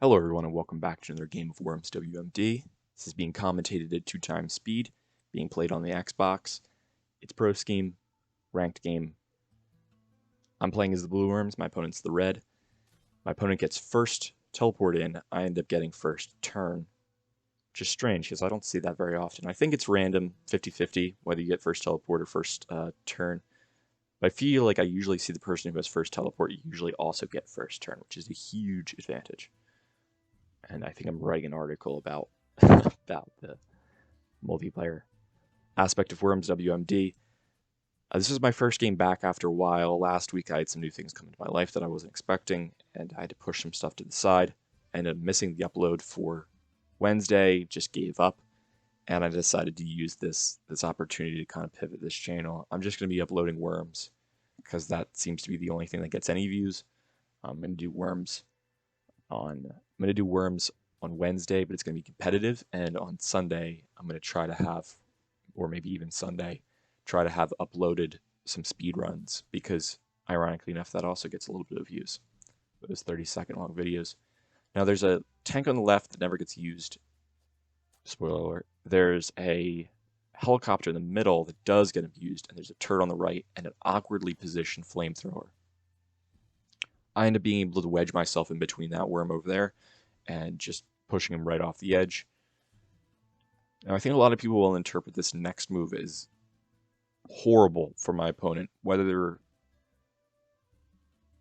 Hello everyone and welcome back to another game of Worms WMD. This is being commentated at 2x speed, being played on the Xbox. It's pro scheme, ranked game. I'm playing as the blue worms, my opponent's the red. My opponent gets first teleport in, I end up getting first turn. Which is strange because I don't see that very often. I think it's random, 50-50, whether you get first teleport or first turn. But I feel like I usually see the person who has first teleport usually also get first turn, which is a huge advantage. And I think I'm writing an article about about the multiplayer aspect of Worms WMD. This is my first game back after a while. Last week I had some new things come into my life that I wasn't expecting, and I had to push some stuff to the side. I ended up missing the upload for Wednesday, just gave up, and I decided to use this opportunity to kind of pivot this channel. I'm just going to be uploading Worms, because that seems to be the only thing that gets any views. I'm going to do Worms on Wednesday, but it's going to be competitive, and on Sunday I'm going to try to have, or maybe even Sunday, try to have uploaded some speed runs, because ironically enough that also gets a little bit of views, those 30-second long videos. Now there's a tank on the left that never gets used. Spoiler alert. There's a helicopter in the middle that does get abused, and there's a turret on the right and an awkwardly positioned flamethrower. I end up being able to wedge myself in between that worm over there and just pushing him right off the edge. Now, I think a lot of people will interpret this next move as horrible for my opponent, whether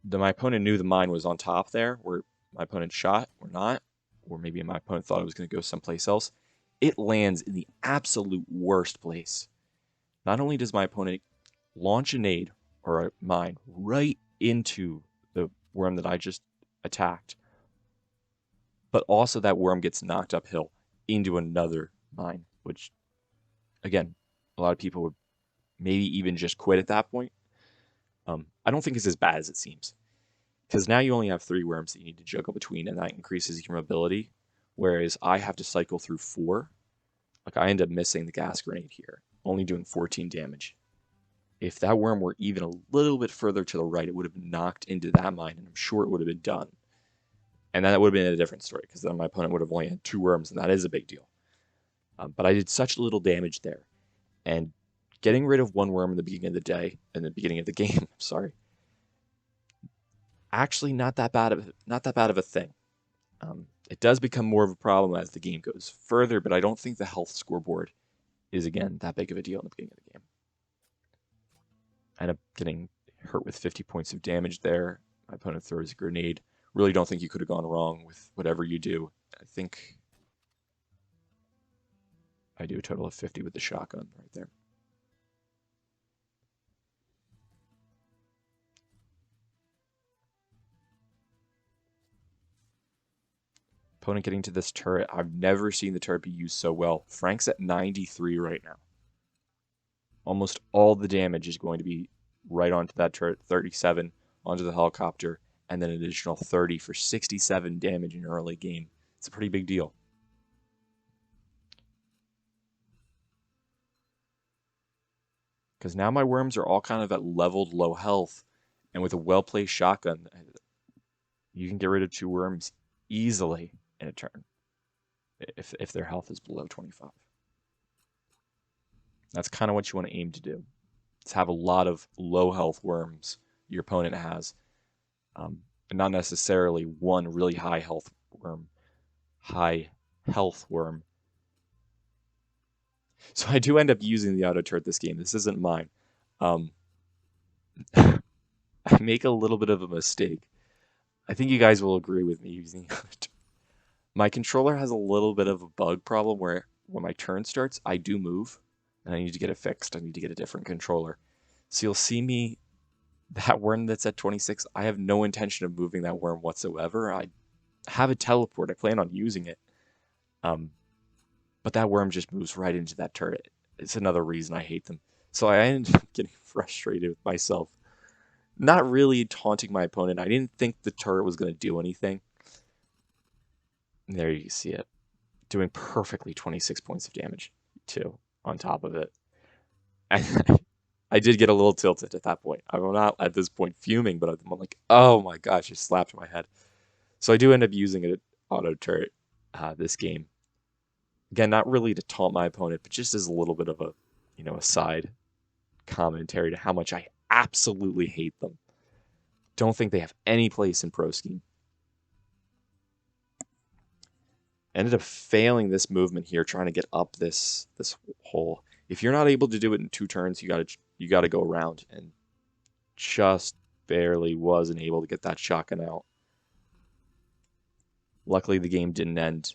my opponent knew the mine was on top there, where my opponent shot or not, or maybe my opponent thought it was going to go someplace else. It lands in the absolute worst place. Not only does my opponent launch a nade or a mine right into the worm that I just attacked, but also that worm gets knocked uphill into another mine, which, again, a lot of people would maybe even just quit at that point. I don't think it's as bad as it seems, because now you only have 3 worms that you need to juggle between, and that increases your mobility, whereas I have to cycle through 4. Like, I end up missing the gas grenade here, only doing 14 damage. If that worm were even a little bit further to the right, it would have been knocked into that mine, and I'm sure it would have been done. And that would have been a different story, because then my opponent would have only had 2 worms, and that is a big deal. But I did such little damage there. And getting rid of 1 worm in the beginning of the day, in the beginning of the game, sorry, actually not that bad of a thing. It does become more of a problem as the game goes further, but I don't think the health scoreboard is, again, that big of a deal in the beginning of the game. I end up getting hurt with 50 points of damage there. My opponent throws a grenade. Really don't think you could have gone wrong with whatever you do. I think I do a total of 50 with the shotgun right there. Opponent getting to this turret. I've never seen the turret be used so well. Frank's at 93 right now. Almost all the damage is going to be right onto that turret, 37 onto the helicopter, and then an additional 30 for 67 damage in early game. It's a pretty big deal. Because now my worms are all kind of at leveled low health, and with a well-placed shotgun, you can get rid of 2 worms easily in a turn if their health is below 25. That's kind of what you want to aim to do. Is have a lot of low health worms your opponent has, and not necessarily one really high health worm. So I do end up using the auto turret this game. This isn't mine. I make a little bit of a mistake. I think you guys will agree with me using the auto turret. My controller has a little bit of a bug problem where when my turn starts, I do move, and I need to get it fixed. I need to get a different controller. So you'll see me, that worm that's at 26, I have no intention of moving that worm whatsoever. I have a teleport. I plan on using it. But that worm just moves right into that turret. It's another reason I hate them. So I ended up getting frustrated with myself. Not really taunting my opponent. I didn't think the turret was going to do anything. And there you see it. Doing perfectly 26 points of damage, too, on top of it. I did get a little tilted at that point. I'm not at this point fuming, but I'm like, oh my gosh, it slapped my head. So I do end up using it auto turret this game. Again, not really to taunt my opponent, but just as a little bit of a, a side commentary to how much I absolutely hate them. Don't think they have any place in pro scheme. Ended up failing this movement here, trying to get up this hole. If you're not able to do it in 2 turns, you gotta go around, and just barely wasn't able to get that shotgun out. Luckily, the game didn't end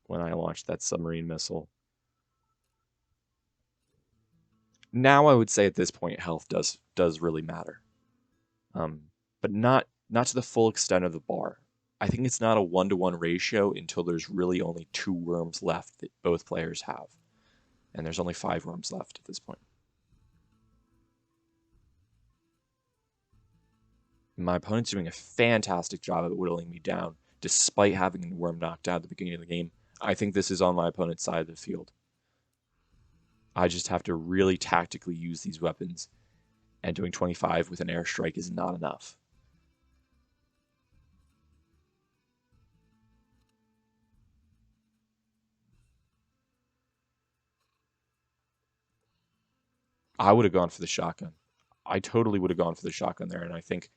when I launched that submarine missile. Now I would say at this point, health does really matter, but not to the full extent of the bar. I think it's not a 1-to-1 ratio until there's really only 2 worms left that both players have, and there's only 5 worms left at this point. My opponent's doing a fantastic job of whittling me down, despite having the worm knocked out at the beginning of the game. I think this is on my opponent's side of the field. I just have to really tactically use these weapons, and doing 25 with an airstrike is not enough. I would have gone for the shotgun. I totally would have gone for the shotgun there, and I think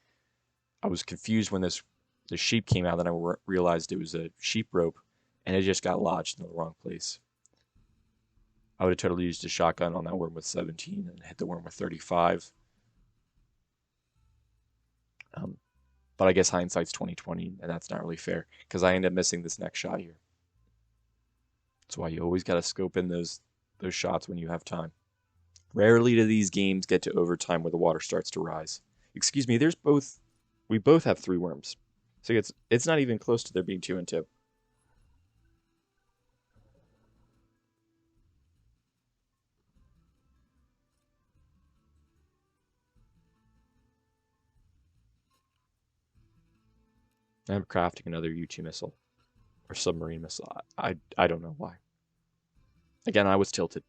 I was confused when the sheep came out, then I realized it was a sheep rope, and it just got lodged in the wrong place. I would have totally used a shotgun on that worm with 17 and hit the worm with 35. But I guess hindsight's 20/20, and that's not really fair, because I end up missing this next shot here. That's why you always got to scope in those shots when you have time. Rarely do these games get to overtime where the water starts to rise. Excuse me, we both have 3 worms. So it's not even close to there being 2 and 2. I'm crafting another U-2 missile or submarine missile. I don't know why. Again, I was tilted.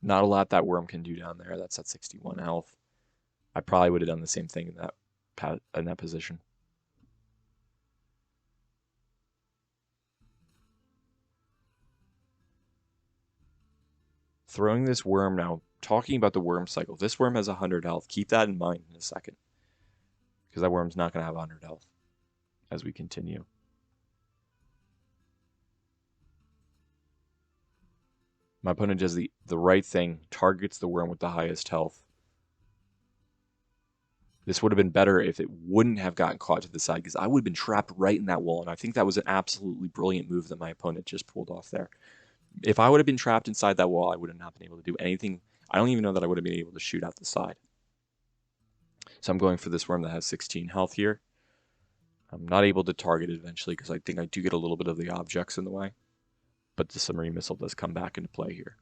Not a lot that worm can do down there. That's at 61 health. I probably would have done the same thing in that position. Throwing this worm now, talking about the worm cycle. This worm has 100 health. Keep that in mind in a second, because that worm's not going to have 100 health as we continue. My opponent does the right thing, targets the worm with the highest health. This would have been better if it wouldn't have gotten caught to the side, because I would have been trapped right in that wall, and I think that was an absolutely brilliant move that my opponent just pulled off there. If I would have been trapped inside that wall, I would have not been able to do anything. I don't even know that I would have been able to shoot out the side. So I'm going for this worm that has 16 health here. I'm not able to target it eventually because I think I do get a little bit of the objects in the way. But the submarine missile does come back into play here.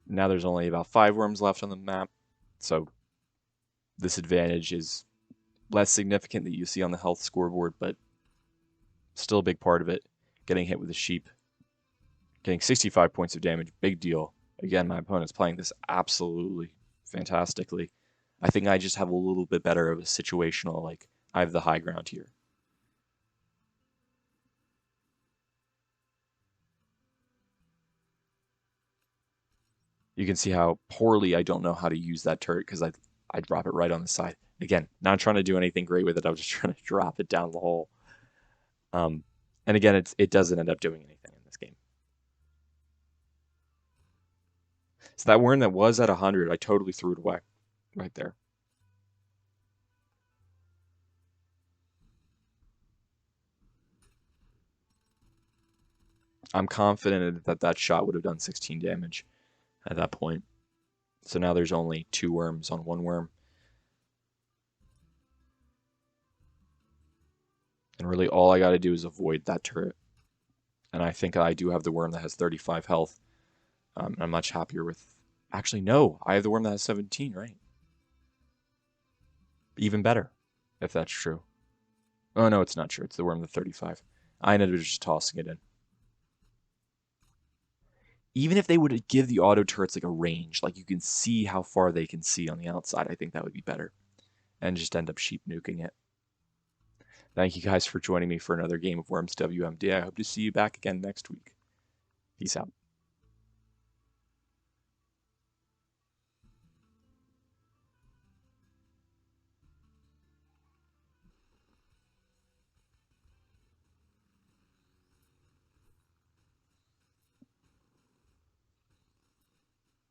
Now there's only about 5 worms left on the map, so this advantage is less significant that you see on the health scoreboard, but still a big part of it. Getting hit with a sheep, getting 65 points of damage, big deal. Again, my opponent's playing this absolutely fantastically. I think I just have a little bit better of a situational, like, I have the high ground here. You can see how poorly I don't know how to use that turret because I drop it right on the side. Again, not trying to do anything great with it. I was just trying to drop it down the hole. And again, it doesn't end up doing anything in this game. So that worm that was at 100, I totally threw it away right there. I'm confident that that shot would have done 16 damage at that point. So now there's only 2 worms on 1 worm. And really all I got to do is avoid that turret. And I think I do have the worm that has 35 health. I'm much happier with Actually, no. I have the worm that has 17, right? Even better, if that's true. Oh, no, it's not true. It's the worm with 35. I ended up just tossing it in. Even if they would give the auto turrets like a range, like you can see how far they can see on the outside, I think that would be better. And just end up sheep nuking it. Thank you guys for joining me for another game of Worms WMD. I hope to see you back again next week. Peace out.